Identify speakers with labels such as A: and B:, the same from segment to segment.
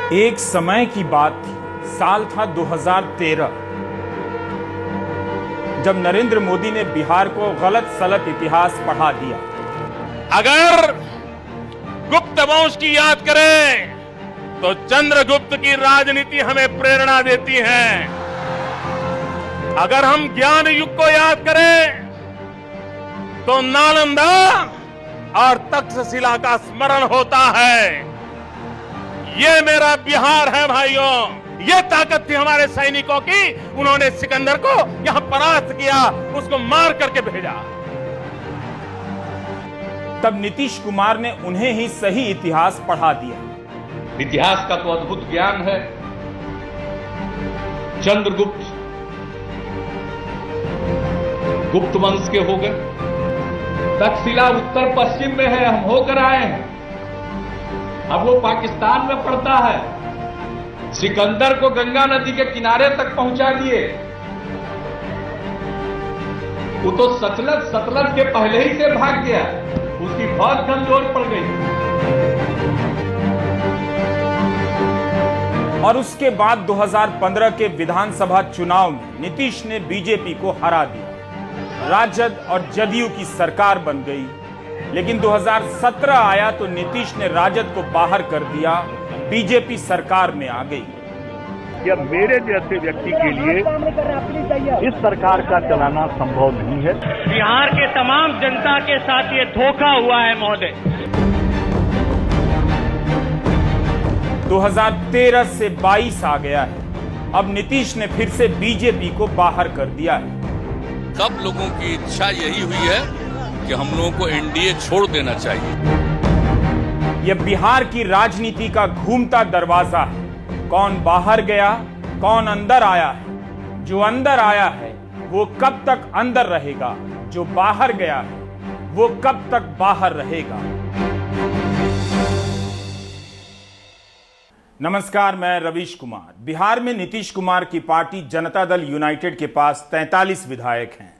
A: एक समय की बात थी, साल था 2013, जब नरेंद्र मोदी ने बिहार को गलत सलत इतिहास पढ़ा दिया।
B: अगर गुप्त वंश की याद करें तो चंद्रगुप्त की राजनीति हमें प्रेरणा देती है। अगर हम ज्ञान युग को याद करें तो नालंदा और तक्षशिला का स्मरण होता है। ये मेरा बिहार है भाइयों। ये ताकत थी हमारे सैनिकों की। उन्होंने सिकंदर को यहां परास्त किया, उसको मार करके भेजा।
A: तब नीतीश कुमार ने उन्हें ही सही इतिहास पढ़ा दिया।
C: इतिहास का तो अद्भुत ज्ञान है। चंद्रगुप्त गुप्त वंश के हो गए। तक्षशिला उत्तर पश्चिम में है, हम होकर आए हैं। अब वो पाकिस्तान में पड़ता है। सिकंदर को गंगा नदी के किनारे तक पहुंचा दिए। वो तो सतलज के पहले ही से भाग गया। उसकी फौज कमजोर पड़ गई।
A: और उसके बाद 2015 के विधानसभा चुनाव में नीतीश ने बीजेपी को हरा दिया। राजद और जदयू की सरकार बन गई। लेकिन 2017 आया तो नीतीश ने राजद को बाहर कर दिया, बीजेपी सरकार में आ गई।
D: या मेरे जैसे व्यक्ति के लिए इस सरकार का चलाना संभव नहीं है।
E: बिहार के तमाम जनता के साथ ये धोखा हुआ है महोदय।
A: 2013 से 22 आ गया है। अब नीतीश ने फिर से बीजेपी को बाहर कर दिया है।
F: सब लोगों की इच्छा यही हुई है कि हम लोगों को एनडीए छोड़ देना चाहिए।
A: यह बिहार की राजनीति का घूमता दरवाजा है। कौन बाहर गया, कौन अंदर आया है। जो अंदर आया है वो कब तक अंदर रहेगा, जो बाहर गया है वो कब तक बाहर रहेगा। नमस्कार, मैं रवीश कुमार। बिहार में नीतीश कुमार की पार्टी जनता दल यूनाइटेड के पास 43 विधायक हैं।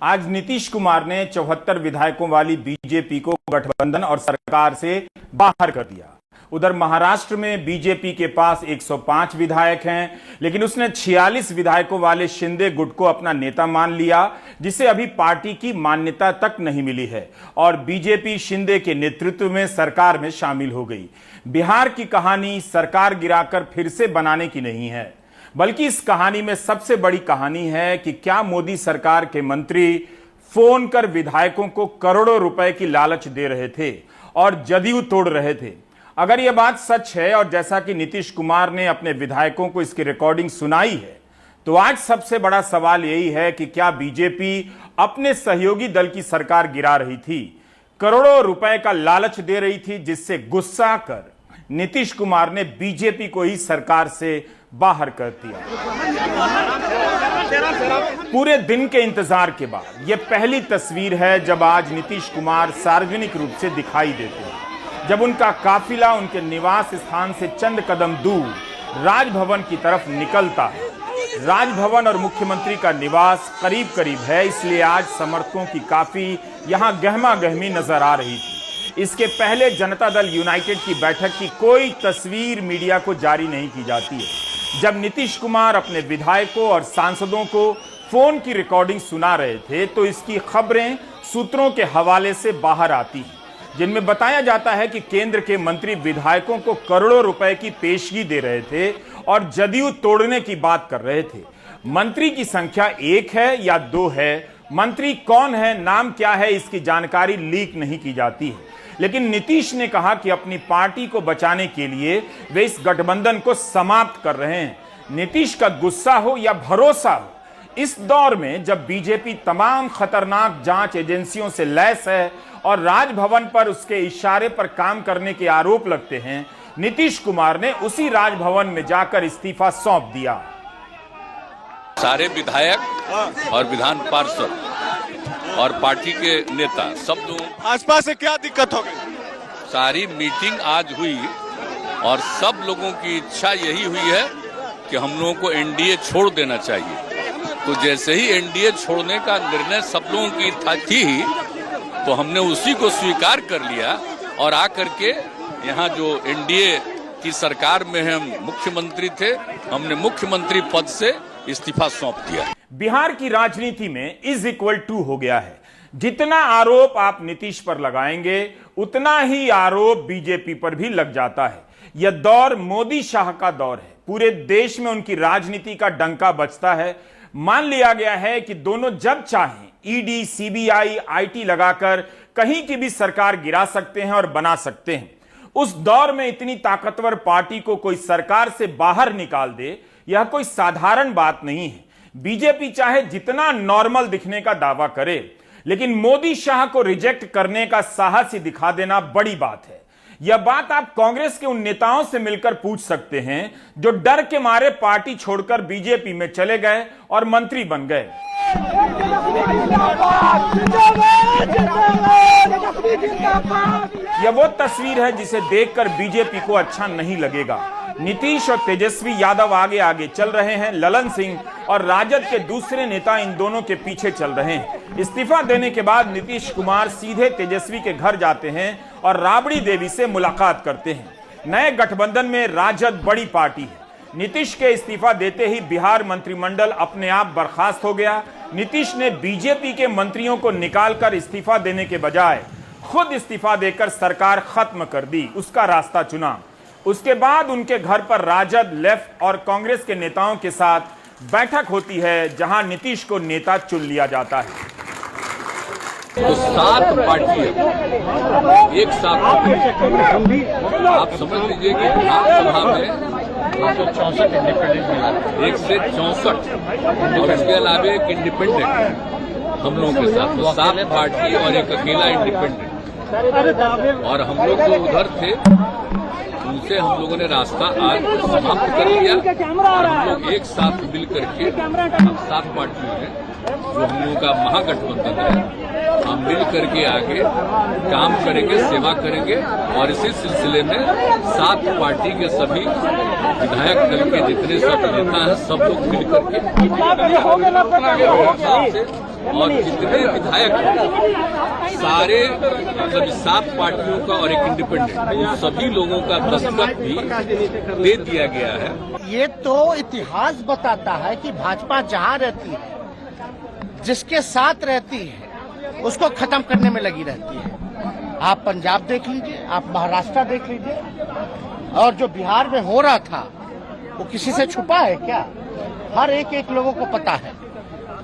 A: आज नीतीश कुमार ने 74 विधायकों वाली बीजेपी को गठबंधन और सरकार से बाहर कर दिया। उधर महाराष्ट्र में बीजेपी के पास 105 विधायक हैं, लेकिन उसने 46 विधायकों वाले शिंदे गुट को अपना नेता मान लिया, जिसे अभी पार्टी की मान्यता तक नहीं मिली है और बीजेपी शिंदे के नेतृत्व में सरकार में शामिल हो गई। बिहार की कहानी सरकार गिराकर फिर से बनाने की नहीं है, बल्कि इस कहानी में सबसे बड़ी कहानी है कि क्या मोदी सरकार के मंत्री फोन कर विधायकों को करोड़ों रुपए की लालच दे रहे थे और जदयू तोड़ रहे थे। अगर यह बात सच है और जैसा कि नीतीश कुमार ने अपने विधायकों को इसकी रिकॉर्डिंग सुनाई है, तो आज सबसे बड़ा सवाल यही है कि क्या बीजेपी अपने सहयोगी दल की सरकार गिरा रही थी, करोड़ों रुपए का लालच दे रही थी, जिससे गुस्सा कर नीतीश कुमार ने बीजेपी को ही सरकार से बाहर कर दिया। पूरे दिन के इंतजार के बाद यह पहली तस्वीर है जब आज नीतीश कुमार सार्वजनिक रूप से दिखाई देते हैं, जब उनका काफिला उनके निवास स्थान से चंद कदम दूर राजभवन की तरफ निकलता है। राजभवन और मुख्यमंत्री का निवास करीब करीब है, इसलिए आज समर्थकों की काफी यहां गहमा गहमी नजर आ रही थी। इसके पहले जनता दल यूनाइटेड की बैठक की कोई तस्वीर मीडिया को जारी नहीं की जाती है। जब नीतीश कुमार अपने विधायकों और सांसदों को फोन की रिकॉर्डिंग सुना रहे थे तो इसकी खबरें सूत्रों के हवाले से बाहर आती हैं, जिनमें बताया जाता है कि केंद्र के मंत्री विधायकों को करोड़ों रुपए की पेशगी दे रहे थे और जदयू तोड़ने की बात कर रहे थे। मंत्री की संख्या 1 है या 2 है, मंत्री कौन है, नाम क्या है, इसकी जानकारी लीक नहीं की जाती है। लेकिन नीतीश ने कहा कि अपनी पार्टी को बचाने के लिए वे इस गठबंधन को समाप्त कर रहे हैं। नीतीश का गुस्सा हो या भरोसा हो, इस दौर में जब बीजेपी तमाम खतरनाक जांच एजेंसियों से लैस है और राजभवन पर उसके इशारे पर काम करने के आरोप लगते हैं, नीतीश कुमार ने उसी राजभवन में जाकर इस्तीफा सौंप दिया।
F: सारे विधायक और विधान पार्षद और पार्टी के नेता सब लोग
B: आसपास से क्या दिक्कत हो गई?
F: सारी मीटिंग आज हुई और सब लोगों की इच्छा यही हुई है कि हम लोगों को एनडीए छोड़ देना चाहिए। तो जैसे ही एनडीए छोड़ने का निर्णय सब लोगों की थी, तो हमने उसी को स्वीकार कर लिया और आकर के यहाँ जो एनडीए की सरकार में हम मुख्यमंत्री थे, हमने मुख्यमंत्री पद से इस्तीफा सौंप दिया।
A: बिहार की राजनीति में इज इक्वल टू हो गया है। जितना आरोप आप नीतीश पर लगाएंगे उतना ही आरोप बीजेपी पर भी लग जाता है। यह दौर मोदी शाह का दौर है। पूरे देश में उनकी राजनीति का डंका बजता है। मान लिया गया है कि दोनों जब चाहें ईडी, सीबीआई, आईटी लगाकर कहीं की भी सरकार गिरा सकते हैं और बना सकते हैं। उस दौर में इतनी ताकतवर पार्टी को कोई सरकार से बाहर निकाल दे, यह कोई साधारण बात नहीं है। बीजेपी चाहे जितना नॉर्मल दिखने का दावा करे, लेकिन मोदी शाह को रिजेक्ट करने का साहस ही दिखा देना बड़ी बात है। यह बात आप कांग्रेस के उन नेताओं से मिलकर पूछ सकते हैं जो डर के मारे पार्टी छोड़कर बीजेपी में चले गए और मंत्री बन गए। यह वो तस्वीर है जिसे देखकर बीजेपी को अच्छा नहीं लगेगा। नीतीश और तेजस्वी यादव आगे आगे चल रहे हैं। ललन सिंह और राजद के दूसरे नेता इन दोनों के पीछे चल रहे हैं। इस्तीफा देने के बाद नीतीश कुमार सीधे तेजस्वी के घर जाते हैं और राबड़ी देवी से मुलाकात करते हैं। नए गठबंधन में राजद बड़ी पार्टी है। नीतीश के इस्तीफा देते ही बिहार मंत्रिमंडल अपने आप बर्खास्त हो गया। नीतीश ने बीजेपी के मंत्रियों को निकालकर इस्तीफा देने के बजाय खुद इस्तीफा देकर सरकार खत्म कर दी, उसका रास्ता चुना। उसके बाद उनके घर पर राजद, लेफ्ट और कांग्रेस के नेताओं के साथ बैठक होती है, जहां नीतीश को नेता चुन लिया जाता है।
F: तो 7 पार्टियां एक साथ, आप समझ लीजिए कि विधानसभा में 164 और इसके अलावा एक इंडिपेंडेंट हम लोगों के साथ, तो 7 पार्टी और एक अकेला इंडिपेंडेंट। और हम लोग जो उधर थे उनसे हम लोगों ने रास्ता आज समाप्त कर दिया और हम लोग एक साथ मिल करके 7 पार्टियों में जो हम लोगों का महागठबंधन है, हम मिल करके आगे काम करेंगे, सेवा करेंगे। और इसी सिलसिले में 7 पार्टी के सभी विधायक दल के जितने सब नेता हैं, सब लोग मिल करके और जितने विधायक सारे, मतलब 7 पार्टियों का और एक इंडिपेंडेंट, सभी लोगों का दस्तखत भी दे दिया गया है।
G: ये तो इतिहास बताता है कि भाजपा जहां रहती है, जिसके साथ रहती है, उसको खत्म करने में लगी रहती है। आप पंजाब देख लीजिए, आप महाराष्ट्र देख लीजिए, और जो बिहार में हो रहा था वो किसी से छुपा है क्या? हर एक लोगों को पता है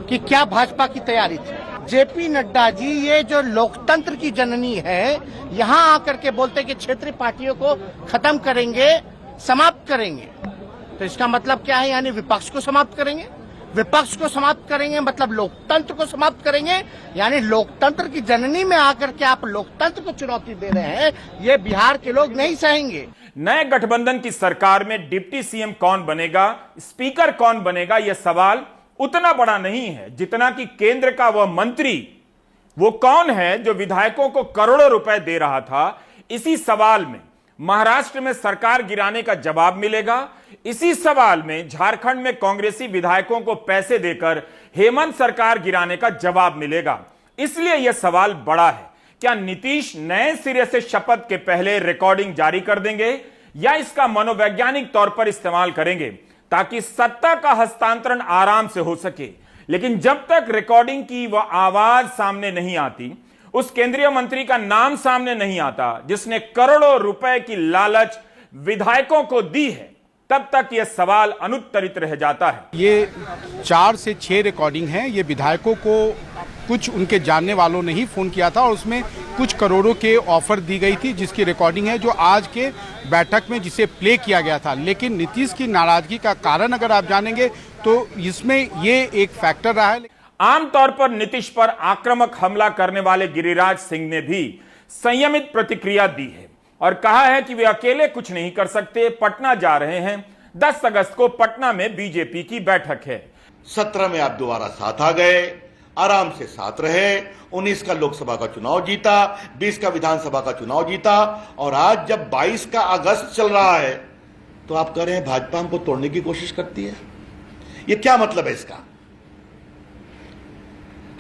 G: कि क्या भाजपा की तैयारी थी। जेपी नड्डा जी, ये जो लोकतंत्र की जननी है, यहाँ आकर के बोलते कि क्षेत्रीय पार्टियों को खत्म करेंगे, समाप्त करेंगे। तो इसका मतलब क्या है? यानी विपक्ष को समाप्त करेंगे। विपक्ष को समाप्त करेंगे मतलब लोकतंत्र को समाप्त करेंगे। यानी लोकतंत्र की जननी में आकर के आप लोकतंत्र को चुनौती दे रहे हैं, ये बिहार के लोग नहीं सहेंगे।
A: नए गठबंधन की सरकार में डिप्टी सीएम कौन बनेगा, स्पीकर कौन बनेगा, यह सवाल उतना बड़ा नहीं है जितना कि केंद्र का वह मंत्री, वो कौन है जो विधायकों को करोड़ों रुपए दे रहा था। इसी सवाल में महाराष्ट्र में सरकार गिराने का जवाब मिलेगा। इसी सवाल में झारखंड में कांग्रेसी विधायकों को पैसे देकर हेमंत सरकार गिराने का जवाब मिलेगा। इसलिए यह सवाल बड़ा है, क्या नीतीश नए सिरे से शपथ के पहले रिकॉर्डिंग जारी कर देंगे या इसका मनोवैज्ञानिक तौर पर इस्तेमाल करेंगे ताकि सत्ता का हस्तांतरण आराम से हो सके। लेकिन जब तक रिकॉर्डिंग की वह आवाज सामने नहीं आती, उस केंद्रीय मंत्री का नाम सामने नहीं आता जिसने करोड़ों रुपए की लालच विधायकों को दी है, तब तक यह सवाल अनुत्तरित रह जाता है।
H: ये 4 से 6 रिकॉर्डिंग है। ये विधायकों को कुछ उनके जानने वालों ने ही फोन किया था और उसमें कुछ करोड़ों के ऑफर दी गई थी, जिसकी रिकॉर्डिंग है जो आज के बैठक में जिसे प्ले किया गया था। लेकिन नीतीश की नाराजगी का कारण अगर आप जानेंगे तो इसमें ये एक फैक्टर रहा है।
A: आमतौर पर नीतीश पर आक्रामक हमला करने वाले गिरिराज सिंह ने भी संयमित प्रतिक्रिया दी है और कहा है कि वे अकेले कुछ नहीं कर सकते, पटना जा रहे हैं। 10 अगस्त को पटना में बीजेपी की बैठक है।
I: 17 में आप दोबारा साथ आ गए, आराम से साथ रहे, 19 का लोकसभा का चुनाव जीता, 20 का विधानसभा का चुनाव जीता, और आज जब 22 का अगस्त चल रहा है तो आप कह रहे हैं भाजपा हमको तोड़ने की कोशिश करती है। ये क्या मतलब है इसका?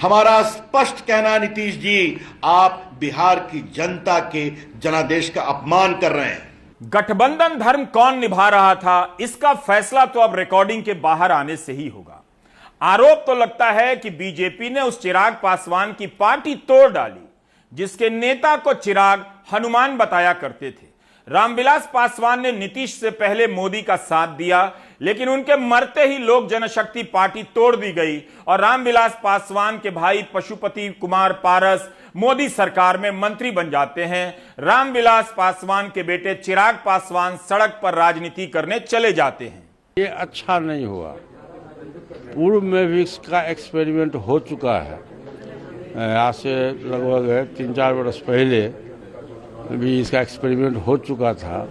I: हमारा स्पष्ट कहना है नीतीश जी, आप बिहार की जनता के जनादेश का अपमान कर रहे हैं।
A: गठबंधन धर्म कौन निभा रहा था, इसका फैसला तो अब रिकॉर्डिंग के बाहर आने से ही होगा। आरोप तो लगता है कि बीजेपी ने उस चिराग पासवान की पार्टी तोड़ डाली जिसके नेता को चिराग हनुमान बताया करते थे। रामविलास पासवान ने नीतीश से पहले मोदी का साथ दिया, लेकिन उनके मरते ही लोक जनशक्ति पार्टी तोड़ दी गई और रामविलास पासवान के भाई पशुपति कुमार पारस मोदी सरकार में मंत्री बन जाते हैं। रामविलास पासवान के बेटे चिराग पासवान सड़क पर राजनीति करने चले जाते हैं।
J: ये अच्छा नहीं हुआ। पूर्व में भी इसका एक्सपेरिमेंट हो चुका है। आज से लगभग 3-4 वर्ष पहले भी इसका एक्सपेरिमेंट हो चुका था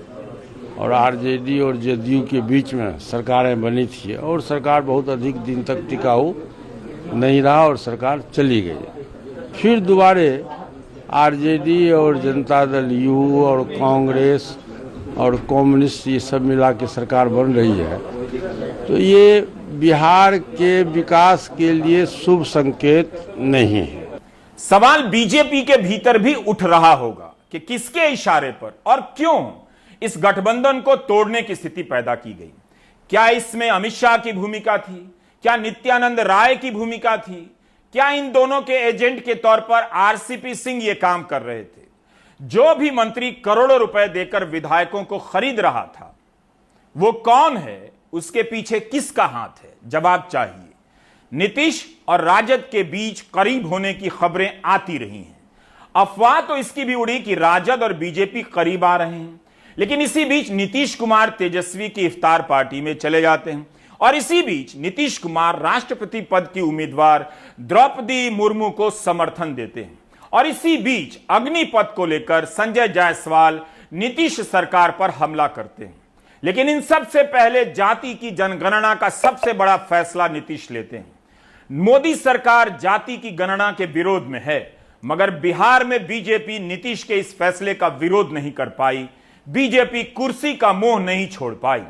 J: और आरजेडी और जेडीयू के बीच में सरकारें बनी थी और सरकार बहुत अधिक दिन तक टिकाऊ नहीं रहा और सरकार चली गई। फिर दोबारे आरजेडी और जनता दल यू और कांग्रेस और कम्युनिस्ट ये सब मिला के सरकार बन रही है, तो ये बिहार के विकास के लिए शुभ संकेत नहीं है।
A: सवाल बीजेपी के भीतर भी उठ रहा होगा कि किसके इशारे पर और क्यों इस गठबंधन को तोड़ने की स्थिति पैदा की गई। क्या इसमें अमित शाह की भूमिका थी? क्या नित्यानंद राय की भूमिका थी? क्या इन दोनों के एजेंट के तौर पर आरसीपी सिंह ये काम कर रहे थे? जो भी मंत्री करोड़ों रुपए देकर विधायकों को खरीद रहा था, वो कौन है? उसके पीछे किसका हाथ है? जवाब चाहिए। नीतीश और राजद के बीच करीब होने की खबरें आती रही हैं। अफवाह तो इसकी भी उड़ी कि राजद और बीजेपी करीब आ रहे हैं, लेकिन इसी बीच नीतीश कुमार तेजस्वी की इफ्तार पार्टी में चले जाते हैं और इसी बीच नीतीश कुमार राष्ट्रपति पद की उम्मीदवार द्रौपदी मुर्मू को समर्थन देते हैं और इसी बीच अग्निपथ को लेकर संजय जायसवाल नीतीश सरकार पर हमला करते हैं। लेकिन इन सबसे पहले जाति की जनगणना का सबसे बड़ा फैसला नीतीश लेते हैं। मोदी सरकार जाति की गणना के विरोध में है, मगर बिहार में बीजेपी नीतीश के इस फैसले का विरोध नहीं कर पाई। बीजेपी कुर्सी का मोह नहीं छोड़ पाई।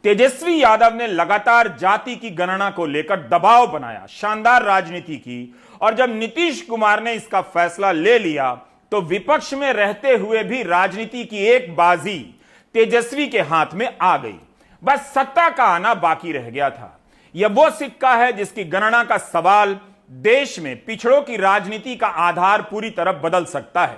A: तेजस्वी यादव ने लगातार जाति की गणना को लेकर दबाव बनाया, शानदार राजनीति की, और जब नीतीश कुमार ने इसका फैसला ले लिया तो विपक्ष में रहते हुए भी राजनीति की एक बाजी तेजस्वी के हाथ में आ गई। बस सत्ता का आना बाकी रह गया था। यह वो सिक्का है जिसकी गणना का सवाल देश में पिछड़ों की राजनीति का आधार पूरी तरह बदल सकता है।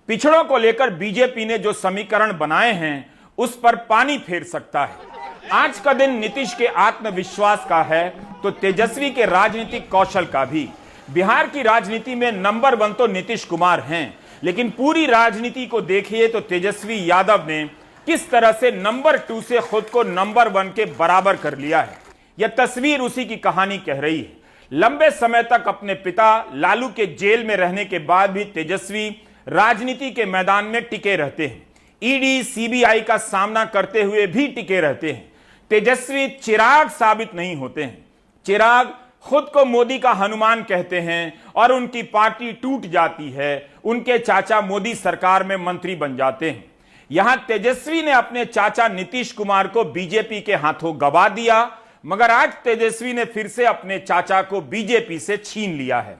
A: पिछड़ों को लेकर बीजेपी ने जो समीकरण बनाए हैं उस पर पानी फेर सकता है। आज का दिन नीतीश के आत्मविश्वास का है तो तेजस्वी के राजनीतिक कौशल का भी। बिहार की राजनीति में नंबर 1 तो नीतीश कुमार हैं, लेकिन पूरी राजनीति को देखिए तो तेजस्वी यादव ने किस तरह से नंबर 2 से खुद को नंबर 1 के बराबर कर लिया है। यह तस्वीर उसी की कहानी कह रही है। लंबे समय तक अपने पिता लालू के जेल में रहने के बाद भी तेजस्वी राजनीति के मैदान में टिके रहते हैं। ईडी सीबीआई का सामना करते हुए भी टिके रहते हैं। तेजस्वी चिराग साबित नहीं होते हैं। चिराग खुद को मोदी का हनुमान कहते हैं और उनकी पार्टी टूट जाती है। उनके चाचा मोदी सरकार में मंत्री बन जाते हैं। यहां तेजस्वी ने अपने चाचा नीतीश कुमार को बीजेपी के हाथों गवा दिया, मगर आज तेजस्वी ने फिर से अपने चाचा को बीजेपी से छीन लिया है।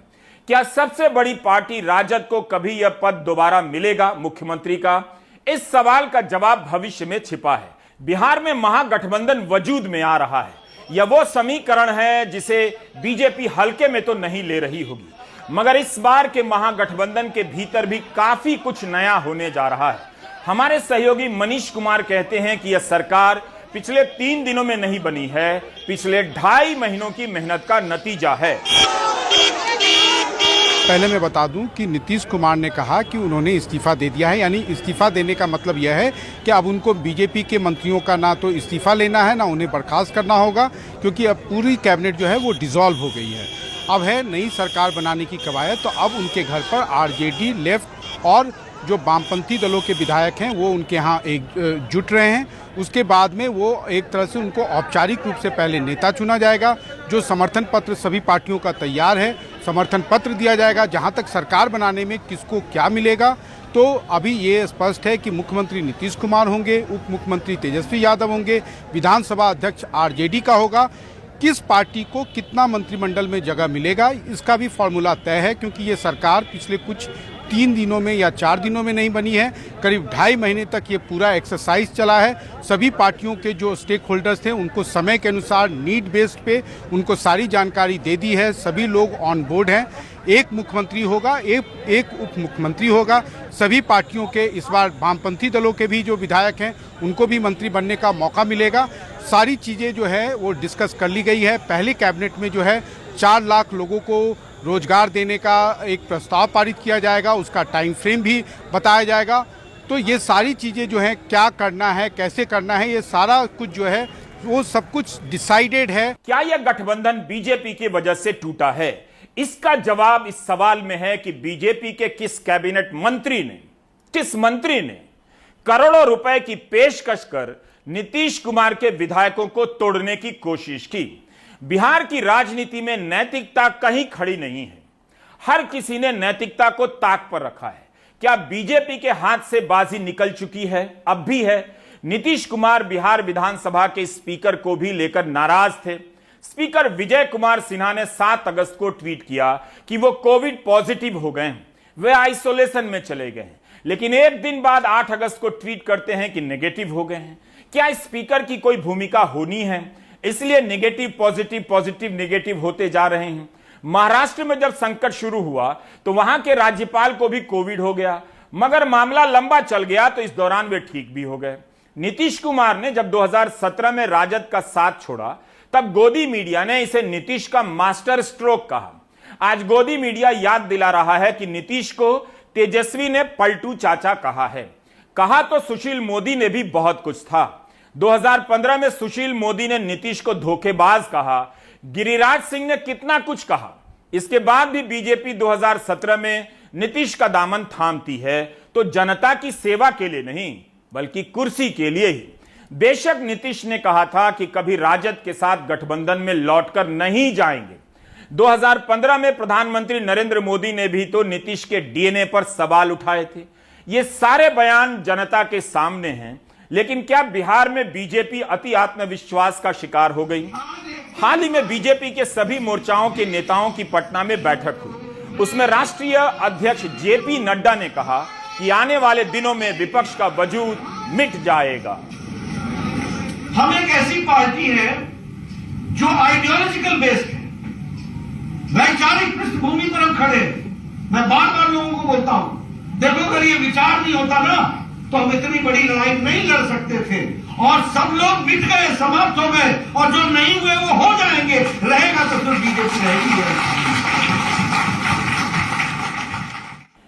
A: क्या सबसे बड़ी पार्टी राजद को कभी यह पद दोबारा मिलेगा मुख्यमंत्री का? इस सवाल का जवाब भविष्य में छिपा है। बिहार में महागठबंधन वजूद में आ रहा है। यह वो समीकरण है जिसे बीजेपी हल्के में तो नहीं ले रही होगी, मगर इस बार के महागठबंधन के भीतर भी काफी कुछ नया होने जा रहा है। हमारे सहयोगी मनीष कुमार कहते हैं कि यह सरकार पिछले 3 दिनों में नहीं बनी है, पिछले 2.5 महीनों की मेहनत का नतीजा है।
H: पहले मैं बता दूं कि नीतीश कुमार ने कहा कि उन्होंने इस्तीफा दे दिया है, यानी इस्तीफा देने का मतलब यह है कि अब उनको बीजेपी के मंत्रियों का ना तो इस्तीफा लेना है, ना उन्हें बर्खास्त करना होगा, क्योंकि अब पूरी कैबिनेट जो है वो डिसॉल्व हो गई है। अब है नई सरकार बनाने की कवायद। तो अब उनके घर पर आरजेडी, लेफ्ट और जो वामपंथी दलों के विधायक हैं वो उनके यहाँ जुट रहे हैं। उसके बाद में वो एक तरह से उनको औपचारिक रूप से पहले नेता चुना जाएगा। जो समर्थन पत्र सभी पार्टियों का तैयार है, समर्थन पत्र दिया जाएगा। जहाँ तक सरकार बनाने में किसको क्या मिलेगा, तो अभी ये स्पष्ट है कि मुख्यमंत्री नीतीश कुमार होंगे, उप मुख्यमंत्री तेजस्वी यादव होंगे, विधानसभा अध्यक्ष आरजेडी का होगा। किस पार्टी को कितना मंत्रिमंडल में जगह मिलेगा इसका भी फॉर्मूला तय है, क्योंकि ये सरकार पिछले कुछ 3 दिनों में या 4 दिनों में नहीं बनी है। करीब 2.5 महीने तक ये पूरा एक्सरसाइज चला है। सभी पार्टियों के जो स्टेक होल्डर्स थे उनको समय के अनुसार नीड बेस्ड पे उनको सारी जानकारी दे दी है। सभी लोग ऑन बोर्ड हैं। एक मुख्यमंत्री होगा, एक उप मुख्यमंत्री होगा। सभी पार्टियों के, इस बार वामपंथी दलों के भी जो विधायक हैं उनको भी मंत्री बनने का मौका मिलेगा। सारी चीज़ें जो है वो डिस्कस कर ली गई है। पहले कैबिनेट में जो है 4 लाख लोगों को रोजगार देने का एक प्रस्ताव पारित किया जाएगा, उसका टाइम फ्रेम भी बताया जाएगा। तो ये सारी चीज़ें जो है, क्या करना है, कैसे करना है, ये सारा कुछ जो है वो सब कुछ डिसाइडेड है।
A: क्या यह गठबंधन बीजेपी की वजह से टूटा है? इसका जवाब इस सवाल में है कि बीजेपी के किस कैबिनेट मंत्री ने, किस मंत्री ने करोड़ों रुपए की पेशकश कर नीतीश कुमार के विधायकों को तोड़ने की कोशिश की। बिहार की राजनीति में नैतिकता कहीं खड़ी नहीं है। हर किसी ने नैतिकता को ताक पर रखा है। क्या बीजेपी के हाथ से बाजी निकल चुकी है? अब भी है। नीतीश कुमार बिहार विधानसभा के स्पीकर को भी लेकर नाराज थे। स्पीकर विजय कुमार सिन्हा ने 7 अगस्त को ट्वीट किया कि वो कोविड पॉजिटिव हो गए हैं, वे आइसोलेशन में चले गए हैं, लेकिन एक दिन बाद 8 अगस्त को ट्वीट करते हैं कि नेगेटिव हो गए हैं। क्या स्पीकर की कोई भूमिका होनी है, इसलिए नेगेटिव पॉजिटिव, पॉजिटिव नेगेटिव होते जा रहे हैं? महाराष्ट्र में जब संकट शुरू हुआ तो वहां के राज्यपाल को भी कोविड हो गया, मगर मामला लंबा चल गया तो इस दौरान वे ठीक भी हो गए। नीतीश कुमार ने जब 2017 में राजद का साथ छोड़ा तब गोदी मीडिया ने इसे नीतीश का मास्टर स्ट्रोक कहा। आज गोदी मीडिया याद दिला रहा है कि नीतीश को तेजस्वी ने पलटू चाचा कहा है। कहा तो सुशील मोदी ने भी बहुत कुछ था। 2015 में सुशील मोदी ने नीतीश को धोखेबाज कहा। गिरिराज सिंह ने कितना कुछ कहा। इसके बाद भी बीजेपी 2017 में नीतीश का दामन थामती है तो जनता की सेवा के लिए नहीं, बल्कि कुर्सी के लिए ही। बेशक नीतीश ने कहा था कि कभी राजद के साथ गठबंधन में लौटकर नहीं जाएंगे। 2015 में प्रधानमंत्री नरेंद्र मोदी ने भी तो नीतीश के डीएनए पर सवाल उठाए थे। ये सारे बयान जनता के सामने हैं, लेकिन क्या बिहार में बीजेपी अति आत्मविश्वास का शिकार हो गई? हाल ही में बीजेपी के सभी मोर्चाओं के नेताओं की पटना में बैठक हुई। उसमें राष्ट्रीय अध्यक्ष जेपी नड्डा ने कहा कि आने वाले दिनों में विपक्ष का वजूद मिट जाएगा।
K: हम एक ऐसी पार्टी है जो आइडियोलॉजिकल बेस्ड है, वैचारिक पृष्ठभूमि पर हम खड़े हैं। मैं बार बार लोगों को बोलता हूं, देखो अगर ये विचार नहीं होता ना तो हम इतनी बड़ी लड़ाई नहीं लड़ सकते थे। और सब लोग मिट गए, समाप्त हो गए, और जो नहीं हुए वो हो जाएंगे। रहेगा तो फिर बीजेपी रहेगी।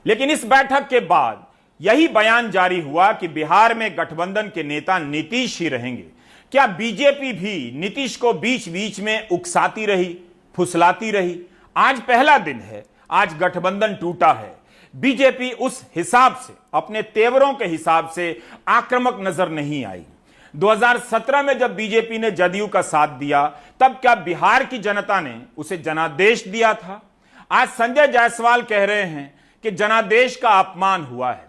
A: लेकिन इस बैठक के बाद यही बयान जारी हुआ कि बिहार में गठबंधन के नेता नीतीश ही रहेंगे। क्या बीजेपी भी नीतीश को बीच बीच में उकसाती रही, फुसलाती रही? आज पहला दिन है, आज गठबंधन टूटा है। बीजेपी उस हिसाब से, अपने तेवरों के हिसाब से आक्रामक नजर नहीं आई। 2017 में जब बीजेपी ने जदयू का साथ दिया तब क्या बिहार की जनता ने उसे जनादेश दिया था? आज संजय जायसवाल कह रहे हैं कि जनादेश का अपमान हुआ है।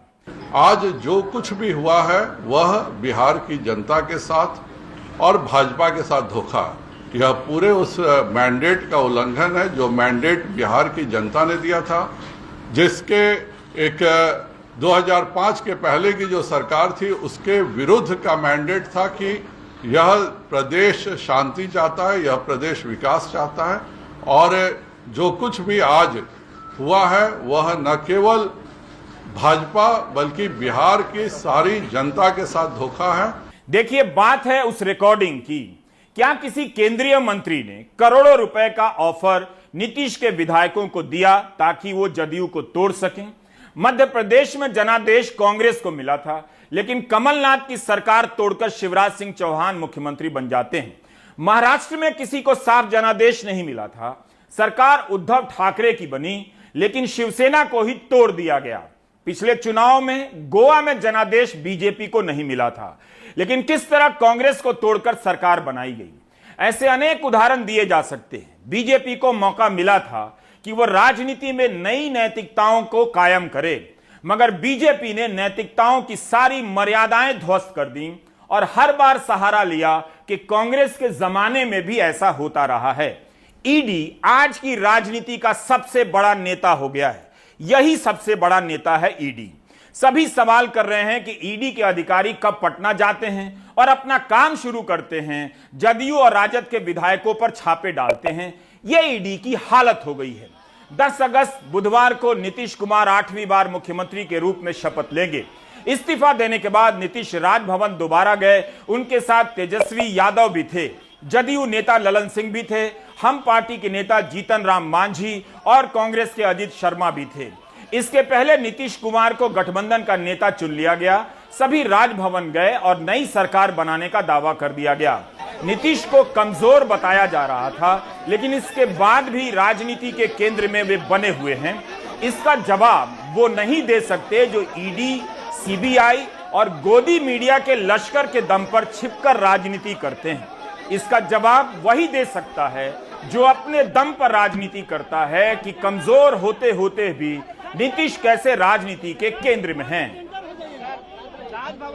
L: आज जो कुछ भी हुआ है वह बिहार की जनता के साथ और भाजपा के साथ धोखा है। यह पूरे उस मैंडेट का उल्लंघन है जो मैंडेट बिहार की जनता ने दिया था, जिसके एक 2005 के पहले की जो सरकार थी उसके विरुद्ध का मैंडेट था कि यह प्रदेश शांति चाहता है, यह प्रदेश विकास चाहता है। और जो कुछ भी आज हुआ है वह न केवल भाजपा बल्कि बिहार की सारी जनता के साथ धोखा है।
A: देखिए, बात है उस रिकॉर्डिंग की। क्या किसी केंद्रीय मंत्री ने करोड़ों रुपए का ऑफर नीतीश के विधायकों को दिया ताकि वो जदयू को तोड़ सकें? मध्य प्रदेश में जनादेश कांग्रेस को मिला था, लेकिन कमलनाथ की सरकार तोड़कर शिवराज सिंह चौहान मुख्यमंत्री बन जाते हैं। महाराष्ट्र में किसी को साफ जनादेश नहीं मिला था, सरकार उद्धव ठाकरे की बनी, लेकिन शिवसेना को ही तोड़ दिया गया। पिछले चुनाव में गोवा में जनादेश बीजेपी को नहीं मिला था, लेकिन किस तरह कांग्रेस को तोड़कर सरकार बनाई गई। ऐसे अनेक उदाहरण दिए जा सकते हैं। बीजेपी को मौका मिला था कि वह राजनीति में नई नैतिकताओं को कायम करे, मगर बीजेपी ने नैतिकताओं की सारी मर्यादाएं ध्वस्त कर दी और हर बार सहारा लिया कि कांग्रेस के जमाने में भी ऐसा होता रहा है। ईडी आज की राजनीति का सबसे बड़ा नेता हो गया है। यही सबसे बड़ा नेता है ईडी। सभी सवाल कर रहे हैं कि ईडी के अधिकारी कब पटना जाते हैं और अपना काम शुरू करते हैं, जदयू और राजद के विधायकों पर छापे डालते हैं। यह ईडी की हालत हो गई है। 10 अगस्त बुधवार को नीतीश कुमार 8वीं बार मुख्यमंत्री के रूप में शपथ लेंगे। इस्तीफा देने के बाद नीतीश राजभवन दोबारा गए। उनके साथ तेजस्वी यादव भी थे, जदयू नेता ललन सिंह भी थे, हम पार्टी के नेता जीतन राम मांझी और कांग्रेस के अजित शर्मा भी थे। इसके पहले नीतीश कुमार को गठबंधन का नेता चुन लिया गया। सभी राजभवन गए और नई सरकार बनाने का दावा कर दिया गया। नीतीश को कमजोर बताया जा रहा था, लेकिन इसके बाद भी राजनीति के केंद्र में वे बने हुए हैं। इसका जवाब वो नहीं दे सकते जो ईडी, सीबीआई और गोदी मीडिया के लश्कर के दम पर छिपकर राजनीति करते हैं। इसका जवाब वही दे सकता है जो अपने दम पर राजनीति करता है कि कमजोर होते होते भी नीतीश कैसे राजनीति के केंद्र में हैं।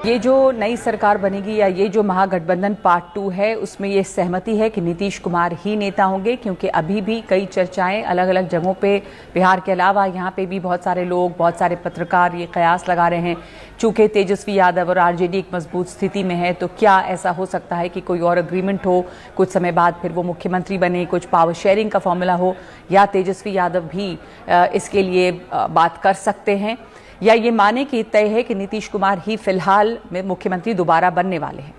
M: ये जो नई सरकार बनेगी या ये जो महागठबंधन पार्ट 2 है, उसमें ये सहमति है कि नीतीश कुमार ही नेता होंगे, क्योंकि अभी भी कई चर्चाएं अलग अलग जगहों पे, बिहार के अलावा यहाँ पे भी बहुत सारे लोग, बहुत सारे पत्रकार ये कयास लगा रहे हैं, चूंकि तेजस्वी यादव और आरजेडी एक मजबूत स्थिति में है, तो क्या ऐसा हो सकता है कि कोई और एग्रीमेंट हो, कुछ समय बाद फिर वो मुख्यमंत्री बने, कुछ पावर शेयरिंग का फॉर्मूला हो, या तेजस्वी यादव भी इसके लिए बात कर सकते हैं, या ये माने कि तय है कि नीतीश कुमार ही फिलहाल में मुख्यमंत्री दोबारा बनने वाले हैं।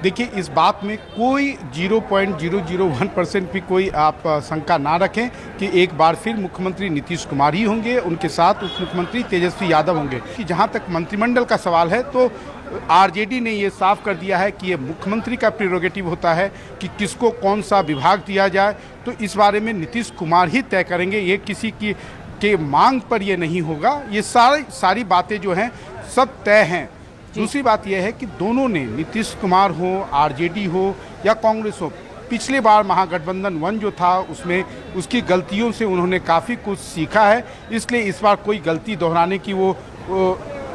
H: देखिए, इस बात में कोई 0.001% भी कोई आप शंका ना रखें कि एक बार फिर मुख्यमंत्री नीतीश कुमार ही होंगे, उनके साथ उप मुख्यमंत्री तेजस्वी यादव होंगे। कि जहां तक मंत्रिमंडल का सवाल है, तो आरजेडी ने ये साफ कर दिया है कि ये मुख्यमंत्री का प्रेरोगेटिव होता है कि किसको कौन सा विभाग दिया जाए, तो इस बारे में नीतीश कुमार ही तय करेंगे। ये किसी की के मांग पर ये नहीं होगा। ये सारी बातें जो हैं सब तय हैं। दूसरी बात यह है कि दोनों ने, नीतीश कुमार हो, आरजेडी हो या कांग्रेस हो, पिछले बार महागठबंधन 1 जो था उसमें उसकी गलतियों से उन्होंने काफ़ी कुछ सीखा है। इसलिए इस बार कोई गलती दोहराने की वो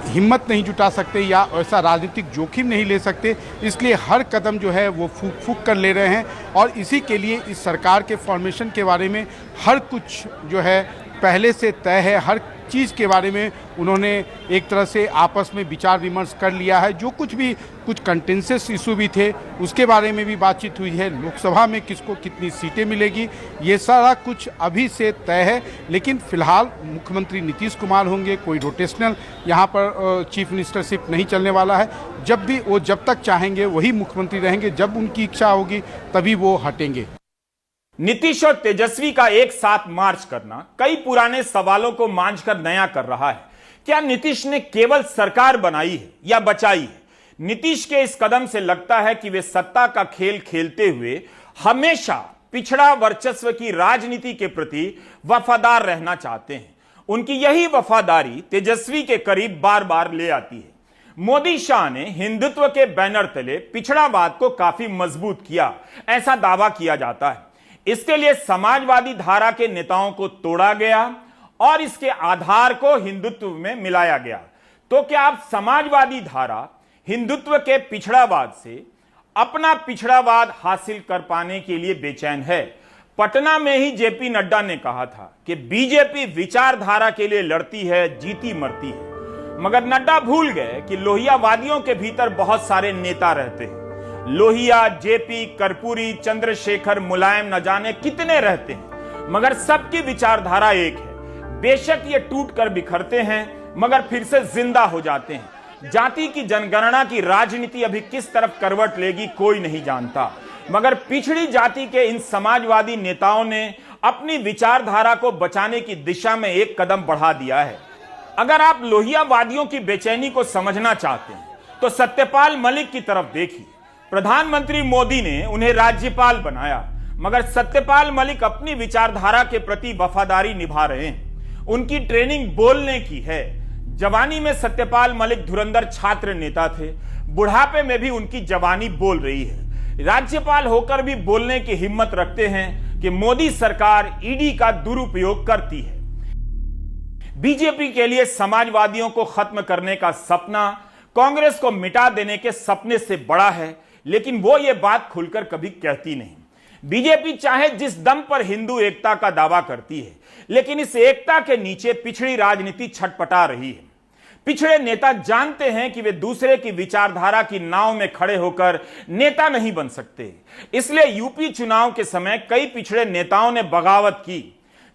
H: हिम्मत नहीं जुटा सकते या ऐसा राजनीतिक जोखिम नहीं ले सकते। इसलिए हर कदम जो है वो फूक कर ले रहे हैं और इसी के लिए इस सरकार के फॉर्मेशन के बारे में हर कुछ जो है पहले से तय है। हर चीज़ के बारे में उन्होंने एक तरह से आपस में विचार विमर्श कर लिया है। जो कुछ कंटेंसेस इशू भी थे उसके बारे में भी बातचीत हुई है। लोकसभा में किसको कितनी सीटें मिलेगी, ये सारा कुछ अभी से तय है। लेकिन फिलहाल मुख्यमंत्री नीतीश कुमार होंगे। कोई रोटेशनल यहाँ पर चीफ मिनिस्टरशिप नहीं चलने वाला है। जब तक चाहेंगे वही मुख्यमंत्री रहेंगे, जब उनकी इच्छा होगी तभी वो हटेंगे।
A: नीतीश और तेजस्वी का एक साथ मार्च करना कई पुराने सवालों को मांझकर नया कर रहा है। क्या नीतीश ने केवल सरकार बनाई है या बचाई है? नीतीश के इस कदम से लगता है कि वे सत्ता का खेल खेलते हुए हमेशा पिछड़ा वर्चस्व की राजनीति के प्रति वफादार रहना चाहते हैं। उनकी यही वफादारी तेजस्वी के करीब बार बार ले आती है। मोदी शाह ने हिंदुत्व के बैनर तले पिछड़ावाद को काफी मजबूत किया, ऐसा दावा किया जाता है। इसके लिए समाजवादी धारा के नेताओं को तोड़ा गया और इसके आधार को हिंदुत्व में मिलाया गया। तो क्या आप समाजवादी धारा हिंदुत्व के पिछड़ावाद से अपना पिछड़ावाद हासिल कर पाने के लिए बेचैन है? पटना में ही जेपी नड्डा ने कहा था कि बीजेपी विचारधारा के लिए लड़ती है, जीती मरती है। मगर नड्डा भूल गए कि लोहियावादियों के भीतर बहुत सारे नेता रहते हैं। लोहिया, जेपी, कर्पूरी, चंद्रशेखर, मुलायम, न जाने कितने रहते हैं, मगर सबकी विचारधारा एक है। बेशक ये टूट कर बिखरते हैं मगर फिर से जिंदा हो जाते हैं। जाति की जनगणना की राजनीति अभी किस तरफ करवट लेगी कोई नहीं जानता, मगर पिछड़ी जाति के इन समाजवादी नेताओं ने अपनी विचारधारा को बचाने की दिशा में एक कदम बढ़ा दिया है। अगर आप लोहियावादियों की बेचैनी को समझना चाहते हैं तो सत्यपाल मलिक की तरफ देखिए। प्रधानमंत्री मोदी ने उन्हें राज्यपाल बनाया, मगर सत्यपाल मलिक अपनी विचारधारा के प्रति वफादारी निभा रहे हैं। उनकी ट्रेनिंग बोलने की है। जवानी में सत्यपाल मलिक धुरंधर छात्र नेता थे, बुढ़ापे में भी उनकी जवानी बोल रही है। राज्यपाल होकर भी बोलने की हिम्मत रखते हैं कि मोदी सरकार ईडी का दुरुपयोग करती है। बीजेपी के लिए समाजवादियों को खत्म करने का सपना कांग्रेस को मिटा देने के सपने से बड़ा है, लेकिन वो ये बात खुलकर कभी कहती नहीं। बीजेपी चाहे जिस दम पर हिंदू एकता का दावा करती है, लेकिन इस एकता के नीचे पिछड़ी राजनीति छटपटा रही है। पिछड़े नेता जानते हैं कि वे दूसरे की विचारधारा की नाव में खड़े होकर नेता नहीं बन सकते। इसलिए यूपी चुनाव के समय कई पिछड़े नेताओं ने बगावत की।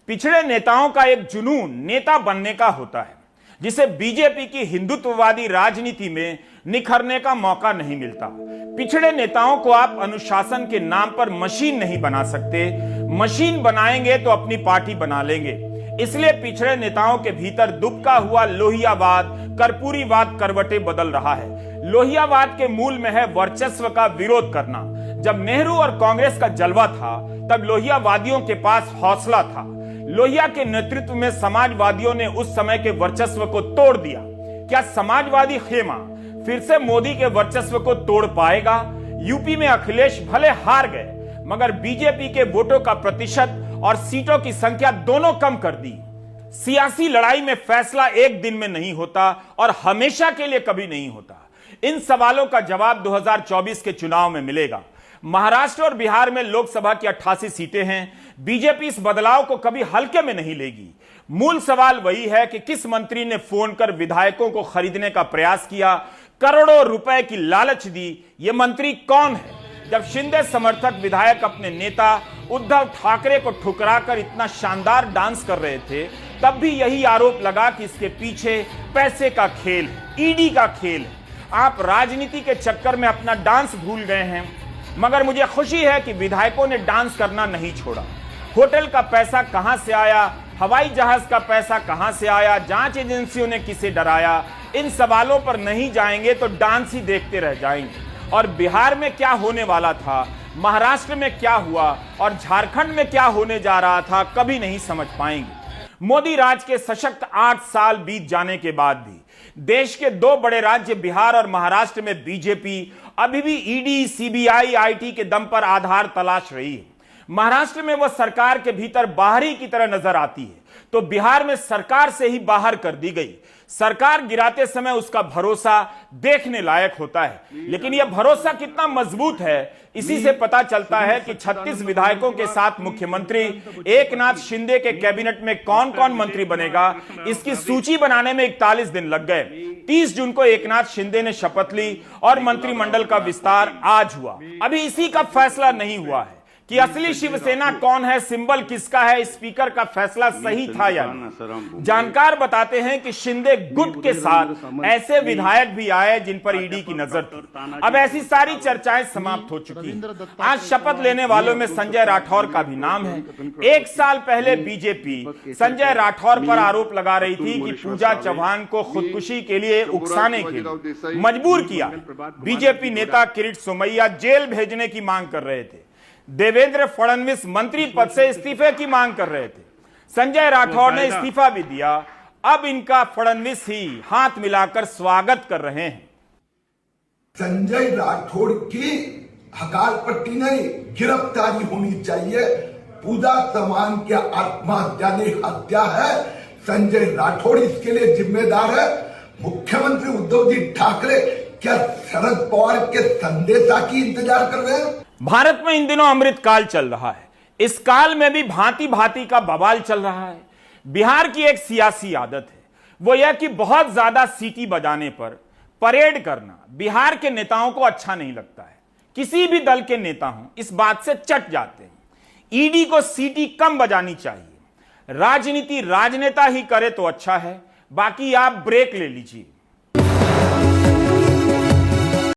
A: पिछड़े नेताओं का एक जुनून नेता बनने का होता है, जिसे बीजेपी की हिंदुत्ववादी राजनीति में निखरने का मौका नहीं मिलता। पिछड़े नेताओं को आप अनुशासन के नाम पर मशीन नहीं बना सकते। मशीन बनाएंगे तो अपनी पार्टी बना लेंगे। इसलिए पिछड़े नेताओं के भीतर दुबका हुआ लोहियावाद, कर्पूरीवाद करवटे बदल रहा है। लोहियावाद के मूल में है वर्चस्व का विरोध करना। जब नेहरू और कांग्रेस का जलवा था, तब लोहियावादियों के पास हौसला था। लोहिया के नेतृत्व में समाजवादियों ने उस समय के वर्चस्व को तोड़ दिया। क्या समाजवादी खेमा फिर से मोदी के वर्चस्व को तोड़ पाएगा? यूपी में अखिलेश भले हार गए, मगर बीजेपी के वोटों का प्रतिशत और सीटों की संख्या दोनों कम कर दी। सियासी लड़ाई में फैसला एक दिन में नहीं होता और हमेशा के लिए कभी नहीं होता। इन सवालों का जवाब 2024 के चुनाव में मिलेगा। महाराष्ट्र और बिहार में लोकसभा की 88 सीटें हैं। बीजेपी इस बदलाव को कभी हल्के में नहीं लेगी। मूल सवाल वही है कि किस मंत्री ने फोन कर विधायकों को खरीदने का प्रयास किया, करोड़ों रुपए की लालच दी। ये मंत्री कौन है? जब शिंदे समर्थक विधायक अपने नेता उद्धव ठाकरे को ठुकराकर इतना शानदार डांस कर रहे थे, तब भी यही आरोप लगा कि इसके पीछे पैसे का खेल है, ईडी का खेल है। आप राजनीति के चक्कर में अपना डांस भूल गए हैं, मगर मुझे खुशी है कि विधायकों ने डांस करना नहीं छोड़ा। होटल का पैसा कहां से आया, हवाई जहाज का पैसा कहां से आया, जांच एजेंसियों ने किसे डराया, इन सवालों पर नहीं जाएंगे तो डांस ही देखते रह जाएंगे। और बिहार में क्या होने वाला था, महाराष्ट्र में क्या हुआ और झारखंड में क्या होने जा रहा था, कभी नहीं समझ पाएंगे। मोदी राज के सशक्त 8 साल बीत जाने के बाद भी देश के 2 बड़े राज्य बिहार और महाराष्ट्र में बीजेपी अभी भी ईडी, सीबीआई, आईटी के दम पर आधार तलाश रही है। महाराष्ट्र में वह सरकार के भीतर बाहरी की तरह नजर आती है, तो बिहार में सरकार से ही बाहर कर दी गई। सरकार गिराते समय उसका भरोसा देखने लायक होता है, लेकिन यह भरोसा कितना मजबूत है, इसी से पता चलता है कि 36 विधायकों के साथ मुख्यमंत्री एकनाथ शिंदे के कैबिनेट में कौन कौन मंत्री बनेगा, इसकी सूची बनाने में 41 दिन लग गए। 30 जून को एकनाथ शिंदे ने शपथ ली और मंत्रिमंडल का विस्तार आज हुआ। अभी इसी का फैसला नहीं हुआ है कि असली शिवसेना कौन है, सिंबल किसका है, स्पीकर का फैसला सही था या नहीं। जानकार बताते हैं कि शिंदे गुट के साथ ऐसे विधायक भी आए जिन पर ईडी की नजर थी। अब ऐसी सारी चर्चाएं समाप्त हो चुकी हैं। आज शपथ लेने वालों में संजय राठौर का भी नाम है। 1 साल पहले बीजेपी संजय राठौर पर आरोप लगा रही थी कि पूजा चौहान को खुदकुशी के लिए उकसाने के लिए मजबूर किया। बीजेपी नेता किरीट सोमैया जेल भेजने की मांग कर रहे थे। देवेंद्र फडणवीस मंत्री पद से इस्तीफे की मांग कर रहे थे। संजय राठौर ने इस्तीफा भी दिया। अब इनका फडणवीस ही हाथ मिलाकर स्वागत कर रहे हैं।
N: संजय राठौर की हकाल पट्टी नहीं, गिरफ्तारी होनी चाहिए। पूजा चौहान की आत्महत्या नहीं, हत्या है। संजय राठौर इसके लिए जिम्मेदार है। मुख्यमंत्री उद्धव जी ठाकरे क्या शरद पवार के संदेशा की इंतजार कर रहे हैं?
A: भारत में इन दिनों अमृत काल चल रहा है। इस काल में भी भांति भांति का बवाल चल रहा है। बिहार की एक सियासी आदत है, वो यह कि बहुत ज्यादा सीटी बजाने पर परेड करना बिहार के नेताओं को अच्छा नहीं लगता है। किसी भी दल के नेता हों, इस बात से चट जाते हैं। ईडी को सीटी कम बजानी चाहिए। राजनीति राजनेता ही करे तो अच्छा है, बाकी आप ब्रेक ले लीजिए।